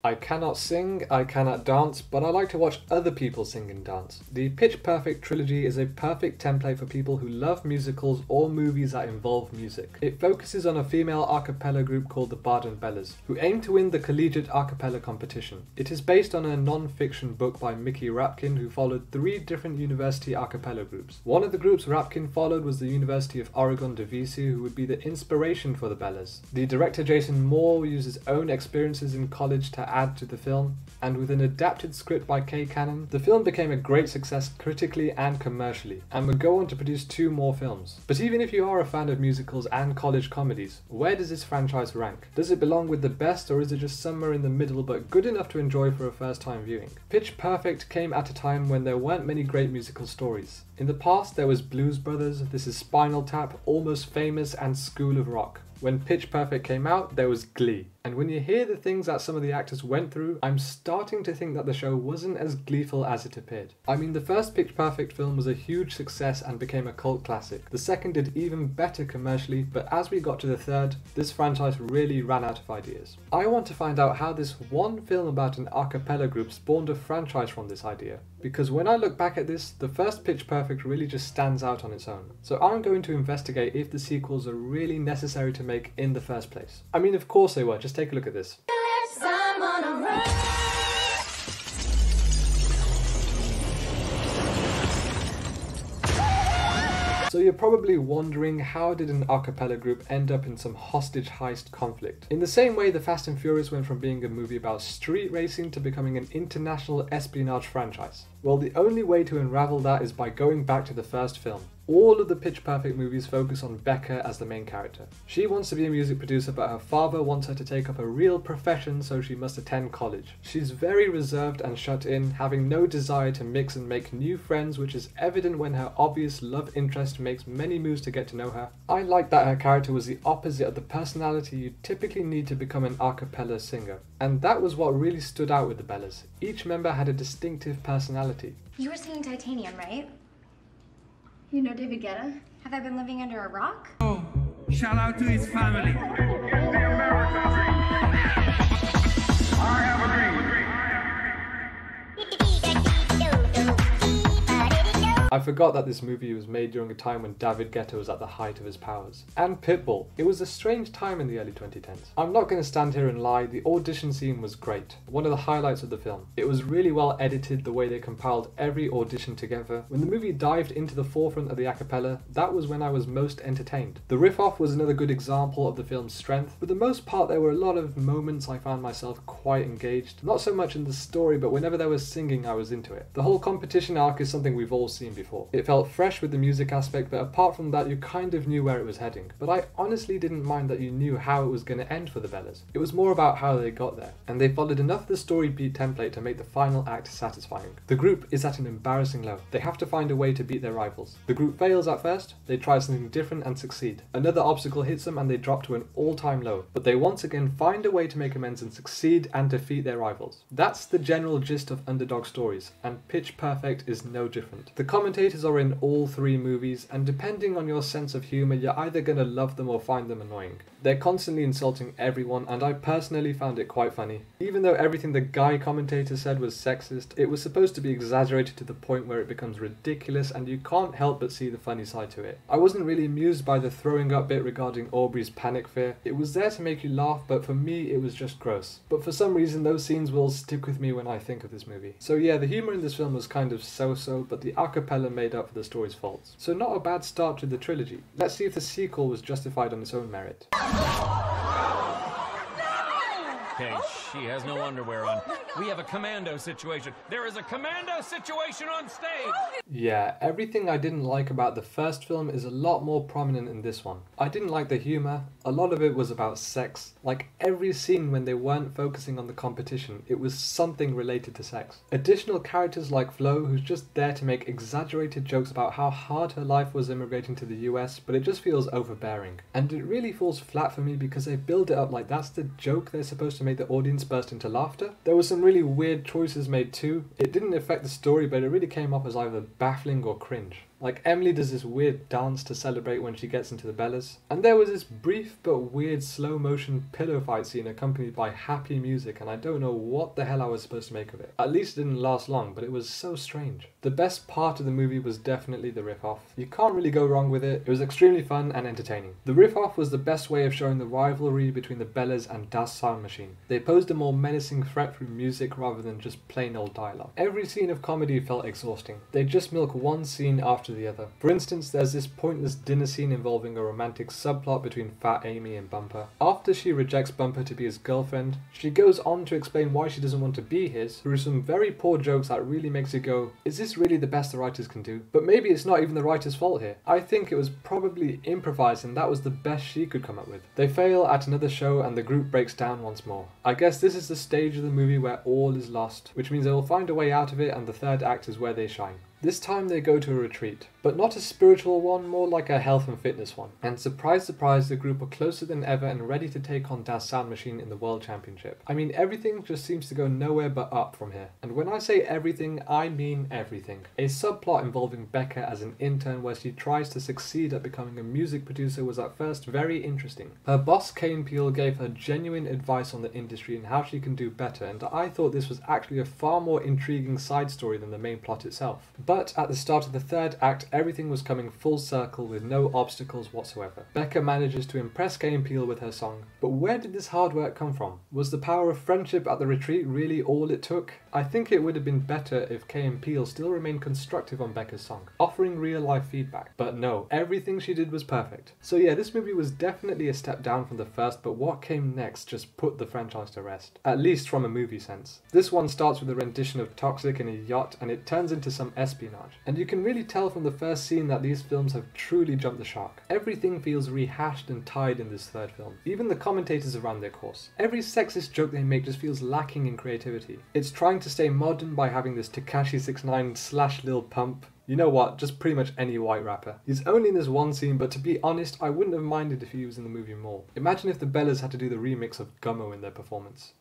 I cannot sing, I cannot dance, but I like to watch other people sing and dance. The Pitch Perfect trilogy is a perfect template for people who love musicals or movies that involve music. It focuses on a female a cappella group called the Barden Bellas, who aim to win the collegiate a cappella competition. It is based on a non-fiction book by Mickey Rapkin, who followed 3 different university a cappella groups. One of the groups Rapkin followed was the University of Oregon DeVisu, who would be the inspiration for the Bellas. The director Jason Moore used his own experiences in college to add to the film, and with an adapted script by Kay Cannon, the film became a great success critically and commercially, and would go on to produce 2 more films. But even if you are a fan of musicals and college comedies, where does this franchise rank? Does it belong with the best, or is it just somewhere in the middle but good enough to enjoy for a first time viewing? Pitch Perfect came at a time when there weren't many great musical stories. In the past there was Blues Brothers, This Is Spinal Tap, Almost Famous and School of Rock. When Pitch Perfect came out, there was Glee. And when you hear the things that some of the actors went through, I'm starting to think that the show wasn't as gleeful as it appeared. I mean, the first Pitch Perfect film was a huge success and became a cult classic. The second did even better commercially, but as we got to the third, this franchise really ran out of ideas. I want to find out how this one film about an a cappella group spawned a franchise from this idea. Because when I look back at this, the first Pitch Perfect really just stands out on its own. So I'm going to investigate if the sequels are really necessary to make in the first place. I mean, of course they were, just take a look at this. So you're probably wondering, how did an a cappella group end up in some hostage heist conflict? In the same way the Fast and Furious went from being a movie about street racing to becoming an international espionage franchise. Well, the only way to unravel that is by going back to the first film. All of the Pitch Perfect movies focus on Becca as the main character. She wants to be a music producer, but her father wants her to take up a real profession, so she must attend college. She's very reserved and shut in, having no desire to mix and make new friends, which is evident when her obvious love interest makes many moves to get to know her. I like that her character was the opposite of the personality you typically need to become an a cappella singer. And that was what really stood out with the Bellas. Each member had a distinctive personality. You were singing Titanium, right? You know David Guetta? Have I been living under a rock? Oh, shout out to his family. I forgot that this movie was made during a time when David Guetta was at the height of his powers. And Pitbull. It was a strange time in the early 2010s. I'm not going to stand here and lie, the audition scene was great. One of the highlights of the film. It was really well edited, the way they compiled every audition together. When the movie dived into the forefront of the a cappella, that was when I was most entertained. The riff-off was another good example of the film's strength. For the most part, there were a lot of moments I found myself quite engaged. Not so much in the story, but whenever there was singing, I was into it. The whole competition arc is something we've all seen before. It felt fresh with the music aspect, but apart from that you kind of knew where it was heading. But I honestly didn't mind that you knew how it was going to end for the Bellas. It was more about how they got there, and they followed enough of the story beat template to make the final act satisfying. The group is at an embarrassing low. They have to find a way to beat their rivals. The group fails at first, they try something different and succeed. Another obstacle hits them and they drop to an all-time low, but they once again find a way to make amends and succeed and defeat their rivals. That's the general gist of underdog stories, and Pitch Perfect is no different. The commentators are in all 3 movies, and depending on your sense of humour, you're either going to love them or find them annoying. They're constantly insulting everyone, and I personally found it quite funny. Even though everything the guy commentator said was sexist, it was supposed to be exaggerated to the point where it becomes ridiculous, and you can't help but see the funny side to it. I wasn't really amused by the throwing up bit regarding Aubrey's panic fear. It was there to make you laugh, but for me it was just gross. But for some reason those scenes will stick with me when I think of this movie. So yeah, the humour in this film was kind of so-so, but the a cappella made up for the story's faults. So not a bad start to the trilogy. Let's see if the sequel was justified on its own merit. Okay, she has no underwear on. We have a commando situation. There is a commando situation on stage! Yeah, everything I didn't like about the first film is a lot more prominent in this one. I didn't like the humour. A lot of it was about sex. Like every scene when they weren't focusing on the competition, it was something related to sex. Additional characters like Flo, who's just there to make exaggerated jokes about how hard her life was immigrating to the US, but it just feels overbearing. And it really falls flat for me because they build it up like that's the joke they're supposed to make the audience burst into laughter. There were some really weird choices made too. It didn't affect the story, but it really came off as either baffling or cringe. Like Emily does this weird dance to celebrate when she gets into the Bellas. And there was this brief but weird slow motion pillow fight scene accompanied by happy music, and I don't know what the hell I was supposed to make of it. At least it didn't last long, but it was so strange. The best part of the movie was definitely the riff-off. You can't really go wrong with it. It was extremely fun and entertaining. The riff-off was the best way of showing the rivalry between the Bellas and Das Sound Machine. They posed a more menacing threat through music rather than just plain old dialogue. Every scene of comedy felt exhausting. They just milk one scene after the other. For instance, there's this pointless dinner scene involving a romantic subplot between Fat Amy and Bumper. After she rejects Bumper to be his girlfriend, she goes on to explain why she doesn't want to be his through some very poor jokes that really makes you go, is this really the best the writers can do? But maybe it's not even the writer's fault here. I think it was probably improvised and that was the best she could come up with. They fail at another show and the group breaks down once more. I guess this is the stage of the movie where all is lost, which means they will find a way out of it, and the third act is where they shine. This time they go to a retreat, but not a spiritual one, more like a health and fitness one. And surprise surprise, the group are closer than ever and ready to take on Das Sound Machine in the World Championship. I mean, everything just seems to go nowhere but up from here. And when I say everything, I mean everything. A subplot involving Becca as an intern where she tries to succeed at becoming a music producer was at first very interesting. Her boss Key and Peele gave her genuine advice on the industry and how she can do better, and I thought this was actually a far more intriguing side story than the main plot itself. But at the start of the third act, everything was coming full circle with no obstacles whatsoever. Becca manages to impress Key and Peele with her song. But where did this hard work come from? Was the power of friendship at the retreat really all it took? I think it would have been better if Key and Peele still remained constructive on Becca's song, offering real life feedback. But no, everything she did was perfect. So yeah, this movie was definitely a step down from the first, but what came next just put the franchise to rest. At least from a movie sense. This one starts with a rendition of Toxic in a yacht, and it turns into some espionage. And you can really tell from the first scene that these films have truly jumped the shark. Everything feels rehashed and tied in this third film. Even the commentators have run their course. Every sexist joke they make just feels lacking in creativity. It's trying to stay modern by having this Tekashi 6ix9ine / Lil Pump. You know what, just pretty much any white rapper. He's only in this one scene, but to be honest, I wouldn't have minded if he was in the movie more. Imagine if the Bellas had to do the remix of Gummo in their performance.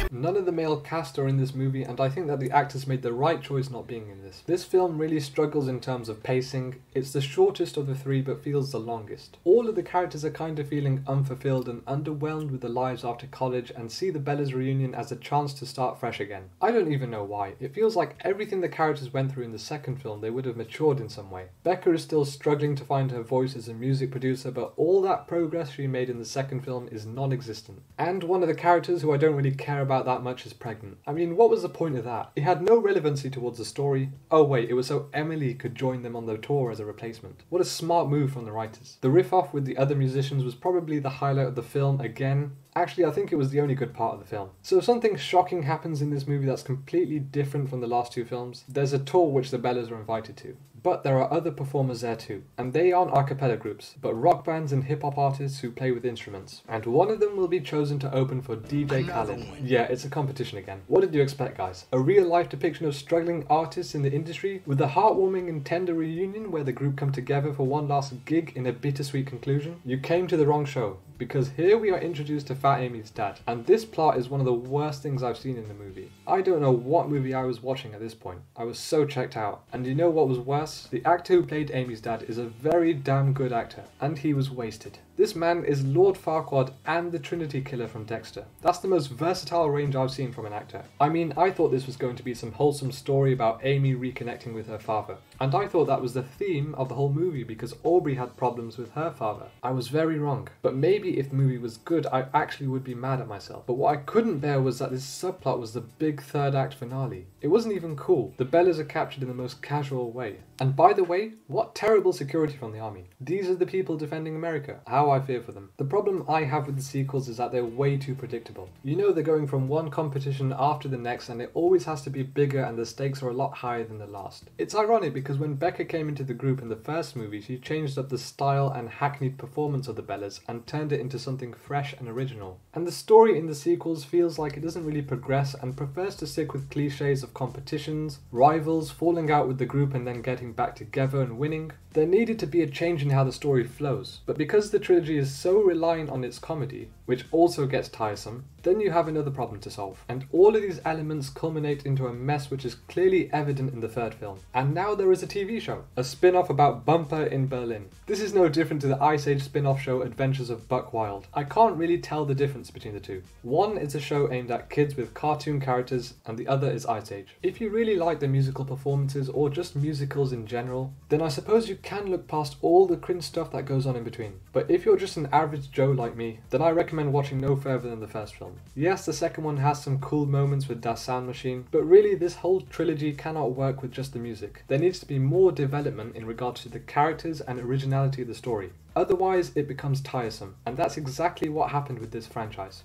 None of the male cast are in this movie, and I think that the actors made the right choice not being in this. This film really struggles in terms of pacing. It's the shortest of the three, but feels the longest. All of the characters are kind of feeling unfulfilled and underwhelmed with their lives after college, and see the Bellas reunion as a chance to start fresh again. I don't even know why. It feels like everything the characters went through in the second film, they would have matured in some way. Becca is still struggling to find her voice as a music producer, but all that progress she made in the second film is non-existent. And one of the characters who I don't really care about that much is pregnant. I mean, what was the point of that? It had no relevancy towards the story. Oh wait, it was so Emily could join them on the tour as a replacement. What a smart move from the writers. The riff-off with the other musicians was probably the highlight of the film again. Actually, I think it was the only good part of the film. So something shocking happens in this movie that's completely different from the last two films. There's a tour which the Bellas are invited to. But there are other performers there too. And they aren't a cappella groups, but rock bands and hip-hop artists who play with instruments. And one of them will be chosen to open for DJ Khaled. Yeah, it's a competition again. What did you expect, guys? A real-life depiction of struggling artists in the industry with a heartwarming and tender reunion where the group come together for one last gig in a bittersweet conclusion? You came to the wrong show, because here we are introduced to Fat Amy's dad, and this plot is one of the worst things I've seen in the movie. I don't know what movie I was watching at this point. I was so checked out. And you know what was worse? The actor who played Amy's dad is a very damn good actor, and he was wasted. This man is Lord Farquaad and the Trinity Killer from Dexter. That's the most versatile range I've seen from an actor. I mean, I thought this was going to be some wholesome story about Amy reconnecting with her father. And I thought that was the theme of the whole movie because Aubrey had problems with her father. I was very wrong. But maybe if the movie was good, I actually would be mad at myself. But what I couldn't bear was that this subplot was the big third act finale. It wasn't even cool. The Bellas are captured in the most casual way. And by the way, what terrible security from the army. These are the people defending America. How I fear for them. The problem I have with the sequels is that they're way too predictable. You know they're going from one competition after the next and it always has to be bigger and the stakes are a lot higher than the last. It's ironic because when Becca came into the group in the first movie, she changed up the style and hackneyed performance of the Bellas and turned it into something fresh and original. And the story in the sequels feels like it doesn't really progress and prefers to stick with cliches of competitions, rivals, falling out with the group and then getting getting back together and winning, there needed to be a change in how the story flows. But because the trilogy is so reliant on its comedy, which also gets tiresome, then you have another problem to solve. And all of these elements culminate into a mess which is clearly evident in the third film. And now there is a TV show, a spin-off about Bumper in Berlin. This is no different to the Ice Age spin-off show Adventures of Buck Wild. I can't really tell the difference between the two. One is a show aimed at kids with cartoon characters, and the other is Ice Age. If you really like the musical performances or just musicals in general, then I suppose you can look past all the cringe stuff that goes on in between. But if you're just an average Joe like me, then I recommend watching no further than the first film. Yes, the second one has some cool moments with Das Sound Machine, but really this whole trilogy cannot work with just the music. There needs to be more development in regards to the characters and originality of the story. Otherwise, it becomes tiresome, and that's exactly what happened with this franchise.